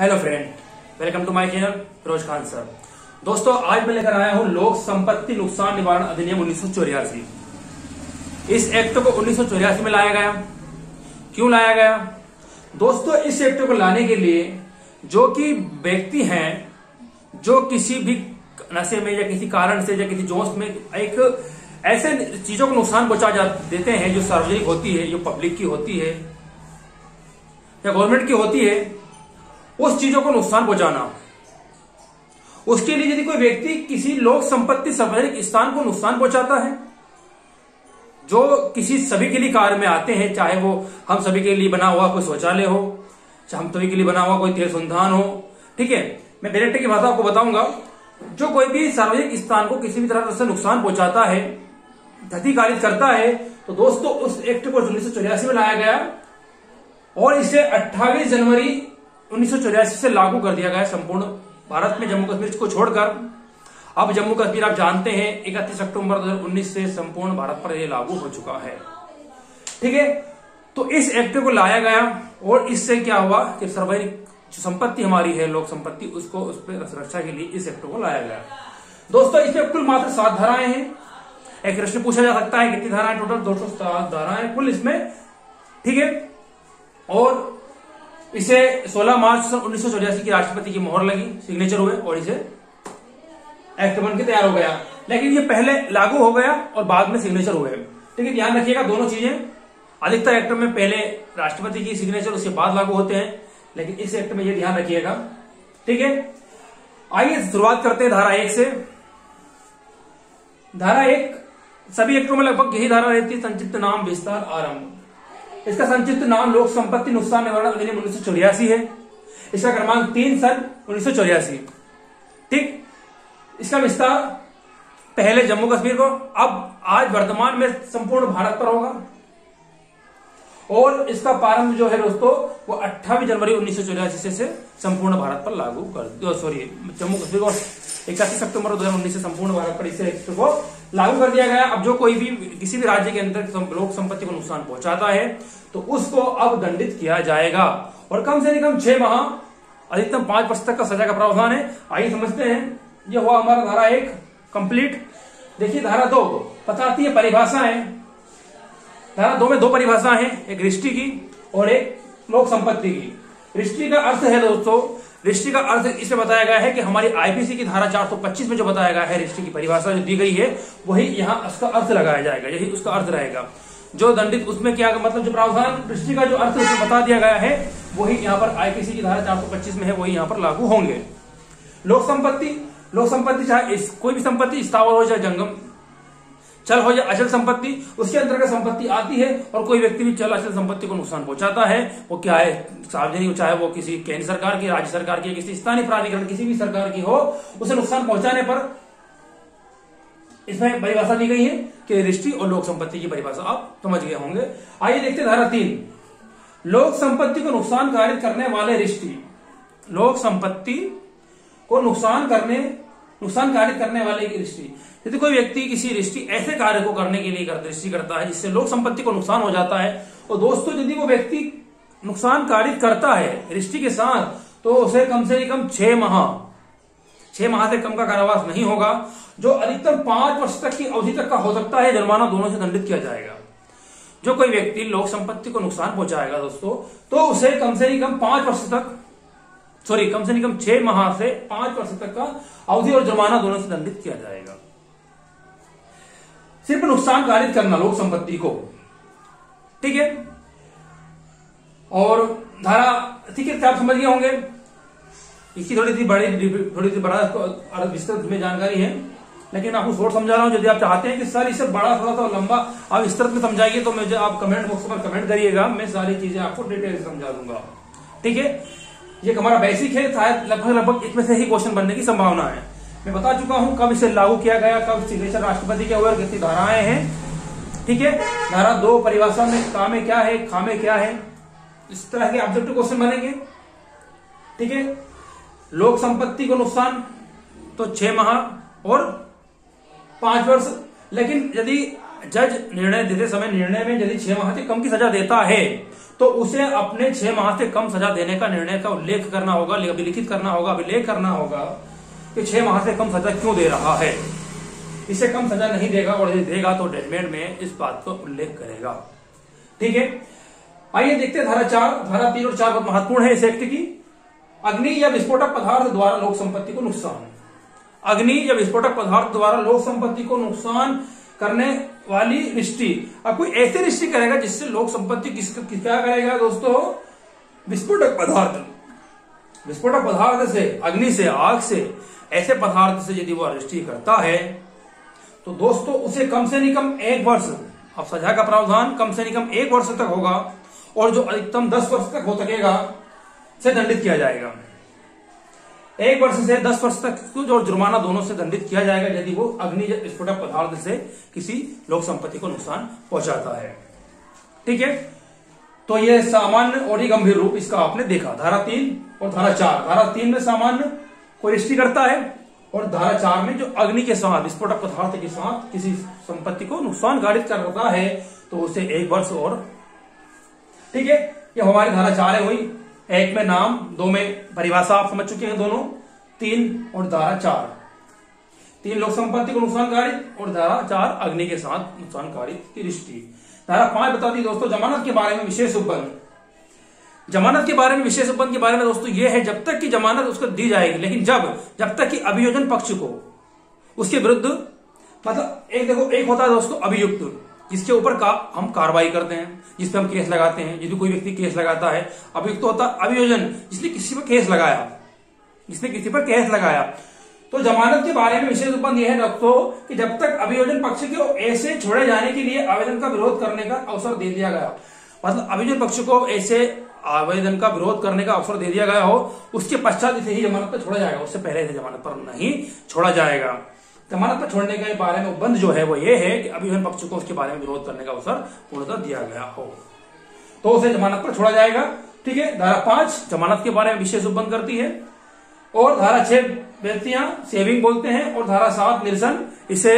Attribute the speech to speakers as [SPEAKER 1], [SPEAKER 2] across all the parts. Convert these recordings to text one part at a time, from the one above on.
[SPEAKER 1] Hello friend, welcome to my channel Firoz Khan sir. दोस्तों, आज मैं लेकर आया हूं लोक संपत्ति नुकसान निवारण अधिनियम 1984। इस एक्ट को 1984 में लाया गया। क्यों लाया गया दोस्तों? इस एक्ट को लाने के लिए जो कि व्यक्ति हैं जो किसी भी नशे में या किसी कारण से या किसी जोश में एक ऐसे चीजों को नुकसान पहुंचा देते हैं जो सार्वजनिक होती है, जो पब्लिक की होती है या गवर्नमेंट की होती है, उस चीजों को नुकसान पहुंचाना। उसके लिए यदि कोई व्यक्ति किसी लोक संपत्ति सार्वजनिक स्थान को नुकसान पहुंचाता है, जो किसी सभी के लिए कार्य में आते हैं, चाहे वो हम सभी के लिए बना हुआ कोई शौचालय हो, चाहे हम सभी के लिए बना हुआ कोई तेल संधान हो, ठीक है। मैं डायरेक्ट की भाषा आपको बताऊंगा। जो कोई भी सार्वजनिक स्थान को किसी भी तरह से नुकसान पहुंचाता है, क्षति कारित करता है, तो दोस्तों उस एक्ट को 1984 में लाया गया और इसे 28 जनवरी 1984 से लागू कर दिया गया संपूर्ण भारत में, जम्मू कश्मीर को छोड़कर। अब जम्मू कश्मीर आप जानते हैं 31 अक्टूबर 2019 से संपूर्ण भारत पर यह लागू हो चुका है, ठीक है। तो इस एक्ट को लाया गया और इससे क्या हुआ कि सार्वजनिक जो संपत्ति हमारी है, लोक संपत्ति, उसको उस पर सुरक्षा के लिए इस एक्ट को लाया गया। दोस्तों, इसमें कुल मात्र 7 धाराएं हैं। एक प्रश्न पूछा जा सकता है कितनी धाराएं? टोटल 207 धाराएं कुल इसमें, ठीक है। और इसे 16 मार्च 1984 की राष्ट्रपति की मोहर लगी, सिग्नेचर हुए और इसे एक्ट बन के तैयार हो गया। लेकिन ये पहले लागू हो गया और बाद में सिग्नेचर हुए, ठीक है। ध्यान रखिएगा दोनों चीजें। अधिकतर एक्ट में पहले राष्ट्रपति की सिग्नेचर, उसके बाद लागू होते हैं, लेकिन इस एक्ट में ये ध्यान रखिएगा, ठीक है। आइए शुरुआत करते हैं धारा 1 से। धारा 1 सभी एक्टों में लगभग यही धारा रहती है, संक्षिप्त नाम विस्तार आरंभ। इसका संक्षिप्त नाम लोक संपत्ति नुकसान निवारण अधिनियम 1984 है। इसका क्रमांक 3 सन 1984, ठीक। इसका विस्तार पहले जम्मू कश्मीर को, अब आज वर्तमान में संपूर्ण भारत पर होगा। और इसका प्रारंभ जो है दोस्तों वो 28 जनवरी 1984 से संपूर्ण भारत पर लागू कर, सॉरी, जम्मू कश्मीर को 31 अक्टूबर 2019 से संपूर्ण भारत पर इसे एक्ट को लागू कर दिया गया। अब जो कोई भी किसी भी राज्य के अंदर लोक संपत्ति को नुकसान पहुंचाता है तो उसको अब दंडित किया जाएगा और कम से कम 6 माह, अधिकतम 5 वर्ष तक का सजा का प्रावधान है। आइए समझते हैं। यह हुआ हमारा धारा 1 कंप्लीट। देखिए धारा 2 बताती है परिभाषाएं। धारा 2 में 2 परिभाषाएं हैं, एक रिष्टि की और एक लोक संपत्ति की। रिष्टि का अर्थ है दोस्तों, रिष्टि का अर्थ इसमें बताया गया है कि हमारी आईपीसी की धारा 425 में जो बताया गया है, रिष्टि की परिभाषा जो दी गई है, वही यहां उसका अर्थ लगाया जाएगा, यही उसका अर्थ रहेगा। जो दंडित उसमें क्या मतलब जो प्रावधान रिष्टि का जो अर्थ उसमें बता दिया गया है, वही यहाँ पर आईपीसी की धारा 425 में है, वही यहाँ पर लागू होंगे। लोक संपत्ति चाहे कोई भी संपत्ति स्थावर हो, चाहे जंगम चल हो या अचल संपत्ति, उसके अंतर्गत संपत्ति आती है। और कोई व्यक्ति भी चल अचल संपत्ति को नुकसान पहुंचाता है, वो क्या है, सार्वजनिक, चाहे वो किसी केंद्र सरकार की, राज्य सरकार की, किसी स्थानीय प्राधिकरण, किसी भी सरकार की हो, उसे नुकसान पहुंचाने पर इसमें परिभाषा दी गई है कि रिष्टि और लोक संपत्ति की परिभाषा आप समझ गए होंगे। आइए देखते हैं धारा 3। लोक संपत्ति को नुकसान कारित करने वाले रिष्टि। लोक संपत्ति को नुकसान कारित करने वाले की रिष्टि। यदि कोई व्यक्ति किसी रिष्टि ऐसे कार्य को करने के लिए रिष्टि करता है जिससे लोक संपत्ति को नुकसान हो जाता है, और दोस्तों यदि वो व्यक्ति नुकसान कारित करता है रिष्टि के साथ, तो उसे कम से कम 6 माह से कम का कारावास नहीं होगा, जो अधिकतम 5 वर्ष तक की अवधि तक का हो सकता है, जुर्माना दोनों से दंडित किया जाएगा। जो कोई व्यक्ति लोक संपत्ति को नुकसान पहुंचाएगा दोस्तों, तो उसे कम से कम 5 वर्ष तक, कम से कम 6 माह से 5 वर्ष तक का अवधि और जुर्माना दोनों से दंडित किया जाएगा। सिर्फ नुकसान कारित करना लोक संपत्ति को, ठीक है। और धारा, ठीक है, आप समझ गए होंगे। इसकी थोड़ी सी बड़ा विस्तृत में जानकारी है, लेकिन आपको शॉर्ट समझा रहा हूं। यदि आप चाहते हैं कि सर इसे बड़ा थोड़ा सा लंबा आप विस्तृत में समझाइए, तो मुझे आप कमेंट बॉक्स पर कमेंट करिएगा, मैं सारी चीजें आपको डिटेल से समझा दूंगा, ठीक है। ये हमारा बेसिक है, शायद लगभग इसमें से ही क्वेश्चन बनने की संभावना है। मैं बता चुका हूं कब इसे लागू किया गया, कब सिग्नेचर राष्ट्रपति के हुए, कितनी धाराएं हैं, ठीक है। धारा 2 परिभाषा में कामें क्या है, खामें क्या है, इस तरह के ऑब्जेक्टिव क्वेश्चन बनेंगे, ठीक है। लोक संपत्ति को नुकसान तो 6 माह और 5 वर्ष, लेकिन यदि जज निर्णय देते समय निर्णय में यदि 6 माह से कम की सजा देता है तो उसे अपने 6 माह से कम सजा देने का निर्णय का उल्लेख करना होगा, अभिलिखित करना होगा, अभिलेख करना होगा कि 6 माह से कम सजा क्यों दे रहा है। इसे कम सजा नहीं देगा और यदि देगा तो जजमेंट में इस बात को उल्लेख करेगा। ठीक है, आइए देखते हैं धारा 4। धारा 3 और 4 बहुत महत्वपूर्ण है इस एक्ट की। अग्नि या विस्फोटक पदार्थ द्वारा लोक संपत्ति को नुकसान। अग्नि या विस्फोटक पदार्थ द्वारा लोक संपत्ति को नुकसान करने वाली रिष्टि। अब कोई ऐसी रिष्टि करेगा जिससे लोक संपत्ति क्या करेगा दोस्तों? विस्फोटक पदार्थ, विस्फोटक पदार्थ से, अग्नि से, आग से, ऐसे पदार्थ से यदि वो रिष्टि करता है तो दोस्तों उसे कम से कम 1 वर्ष, अब सजा का प्रावधान कम से कम 1 वर्ष तक होगा और जो अधिकतम 10 वर्ष तक हो सकेगा से दंडित किया जाएगा। 1 वर्ष से 10 वर्ष तक जो जुर्माना दोनों से दंडित किया जाएगा यदि वो अग्नि विस्फोटक पदार्थ से किसी लोक संपत्ति को नुकसान पहुंचाता है। ठीक है, तो ये सामान्य और ही गंभीर रूप इसका आपने देखा। धारा 3 और धारा 4। धारा 3 में सामान्य कोई रिष्टि करता है और धारा 4 में जो अग्नि के साथ, विस्फोटक पदार्थ के साथ किसी संपत्ति को नुकसान कारित करता है तो उसे 1 वर्ष और। ठीक है, ये हमारी धारा 4 है। हुई 1 में नाम, 2 में परिभाषा आप समझ चुके हैं दोनों, 3 और धारा 4। 3 लोक संपत्ति को नुकसान कारित और धारा 4 अग्नि के साथ नुकसान कारित की रिष्टि। धारा 5 बताती दोस्तों जमानत के बारे में विशेष उपबंध। जमानत के बारे में विशेष उपबंध के बारे में दोस्तों यह है जब तक कि जमानत उसको दी जाएगी, लेकिन जब तक कि अभियोजन पक्ष को उसके विरुद्ध, मतलब एक होता है दोस्तों अभियुक्त, जिसके ऊपर हम कार्रवाई करते हैं, जिसपे हम केस लगाते हैं। यदि कोई व्यक्ति केस लगाता है, अभियुक्त होता अभियोजन, जिसने किसी पर केस लगाया, जिसने किसी पर केस लगाया। तो जमानत के बारे में विशेष उपबंध यह है दोस्तों कि जब तक अभियोजन पक्ष को ऐसे छोड़े जाने के लिए आवेदन का विरोध करने का अवसर दे दिया गया, मतलब अभियोजन पक्ष को ऐसे आवेदन का विरोध करने का अवसर दे दिया गया हो, उसके पश्चात इसे ही जमानत पर छोड़ा जाएगा, उससे पहले इसे जमानत पर नहीं छोड़ा जाएगा। जमानत पर छोड़ने के बारे में उपबंध जो है वो ये है कि अभियोजन पक्ष को उसके बारे में विरोध करने का अवसर पूर्णतः दिया गया हो तो उसे जमानत पर छोड़ा जाएगा। ठीक है, धारा 5 जमानत के बारे में विशेष उपबंध करती है और धारा 6 व्यक्तियां सेविंग बोलते हैं और धारा 7 निरसन। इसे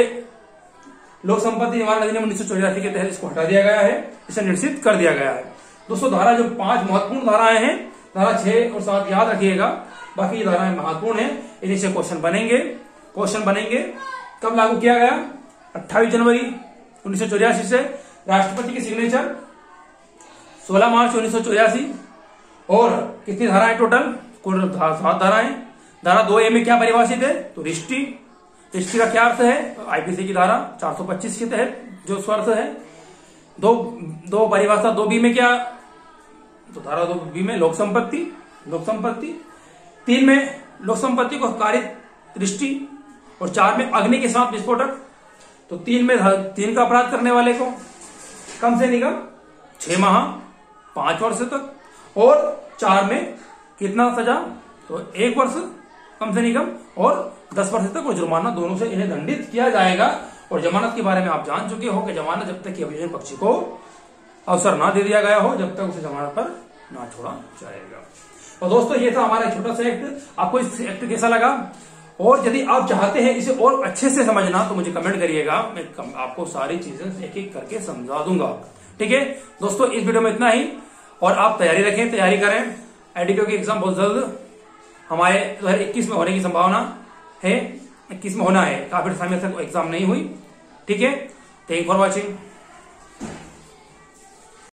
[SPEAKER 1] लोक संपत्ति निवारण अधिनियम 1984 के तहत इसको हटा दिया गया है, इसे निश्चित कर दिया गया है। दोस्तों धारा जो 5 महत्वपूर्ण धाराएं हैं, धारा 6 और 7 याद रखिएगा, बाकी ये धाराएं महत्वपूर्ण है, इन्हीं से क्वेश्चन बनेंगे। कब लागू किया गया? 28 जनवरी 1984 से। राष्ट्रपति की सिग्नेचर 16 मार्च 1984। और कितनी धाराएं टोटल? कुल 7 धाराएं। धारा 2A में क्या परिभाषित है? तो रिष्टि का क्या अर्थ है? आईपीसी की धारा 425 के तहत जो स्वार्थ है। दो परिभाषा 2B में क्या? तो धारा 2B में लोक संपत्ति। 3 में लोक संपत्ति को कारित रिष्टि और 4 में अग्नि के साथ विस्फोटक। तो 3 में 3 का अपराध करने वाले को कम से कम 6 माह 5 वर्ष तक और 4 में कितना सजा? तो 1 वर्ष कम से कम और 10 वर्ष तक और जुर्माना, दोनों से इन्हें दंडित किया जाएगा। और जमानत के बारे में आप जान चुके हो कि जमानत जब तक कि अभियोजन पक्ष को अवसर ना दे दिया गया हो जब तक उसे जमानत पर ना छोड़ा जाएगा। तो दोस्तों ये था हमारा छोटा सा एक्ट। आपको इस एक्ट कैसा लगा? और यदि आप चाहते हैं इसे और अच्छे से समझना तो मुझे कमेंट करिएगा, मैं आपको सारी चीजें एक एक करके समझा दूंगा। ठीक है दोस्तों, इस वीडियो में इतना ही। और आप तैयारी करें। एडीपीओ की एग्जाम बहुत जल्द हमारे 2021 में होने की संभावना है, 21 में होना है, काफी समय तक एग्जाम नहीं हुई। ठीक है, थैंक फॉर वॉचिंग।